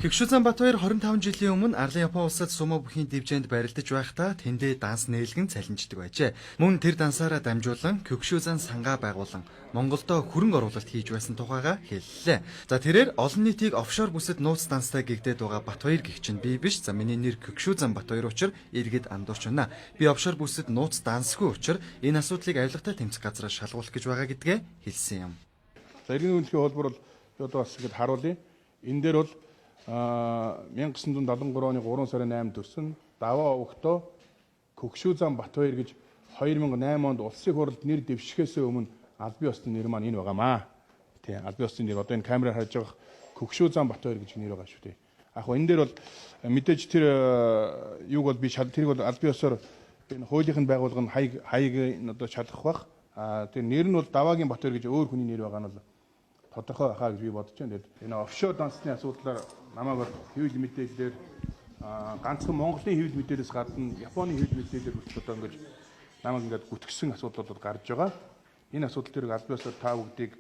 Хэгшүүзан Батбаяр 25 жилийн өмнө Арлын Япон улсад сумо бүхийн дивжээнд барилдаж байхдаа тэндээ данс нээлгэн цалинждаг байжээ. Мөн тэр дансаараа дамжуулан Хэгшүүзан сангаа байгуулан Монголдо хөрөнгө оруулалт хийж байсан тухайга хэллээ. За тэрээр олон нийтийг офшор бүсэд нууц данстай гэгдээд байгаа Батбаяр гэх чинь би биш. За миний нэр Хэгшүүзан Батбаяр учраа иргэд андуурч байна. Би офшор бүсэд нууц дансгүй учраа энэ асуудлыг авилгатай тэмцэх газраас шалгуулах гэж байгаа гэдгээ хэлсэн юм. За иргэний үнэлгээ холбоор бол одоо бас ингэж харуулъя. Энэ дээр бол 1973 оны 3 сарын 8-нд төрсөн Даваа Өгтөө Хэгшүүзан Батбаяр гэж 2008 онд улсын хурлд нэр дэвшихээс өмнө аль бие усны нэр маань энэ байгаамаа. Тий, аль бие усны нэр одоо энэ камераар харж байгаа Хэгшүүзан Батбаяр гэж нэр байгаа шүү дээ. Яг хөө энэ дээр бол мэдээж тэр юуг бол би тэрийг бол аль бие усаар энэ хуулийнхын байгууллага нь хаяг одоо шалгах бах. Тэр нэр нь бол Даваагийн Батбаяр гэж өөр хүний нэр байгаа нь бол тодорхой байхаа гэж би бодож байна. Тэгээд энэ офшор дансны асуудлаар намайг хэвлэл мэдээлэлээр ганцхан Монголын хэвлэл мэдээлэлээс гадна Японы хэвлэл мэдээлэлээр хүртэл одоо ингэж намайг ингээд гүтгсэн асуудлууд гарч байгаа. Энэ асуудал дээр аль биесээр та бүгдийг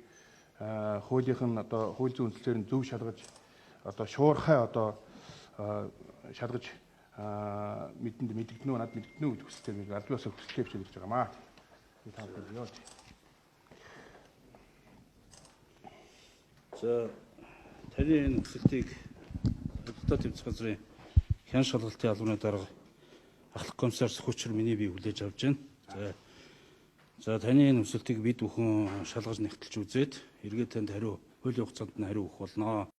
хуулийнх нь одоо хууль зүйн үндэслэлээр нь зөв шалгаж одоо шуурхай одоо шалгаж мэдэгдэнэ үү надад мэдэгдэнэ үү гэж хүсэлтэй аль биесээр хүсэлтэй хөвчөж байгаамаа. Би таамаглаж явж. За таны энэ хүсэлтийг Хөдөлгөөний тэмцэх газрын хян шалгалтын албаны дарга ахлах комиссар Сүхүчр миний бие хүлээж авч байна. За таны энэ хүсэлтийг бид бүхэн шалгаж нэгтэлж үзээд эргээд танд хариу хуулийн хугацаанд нь хариу өгөх болно.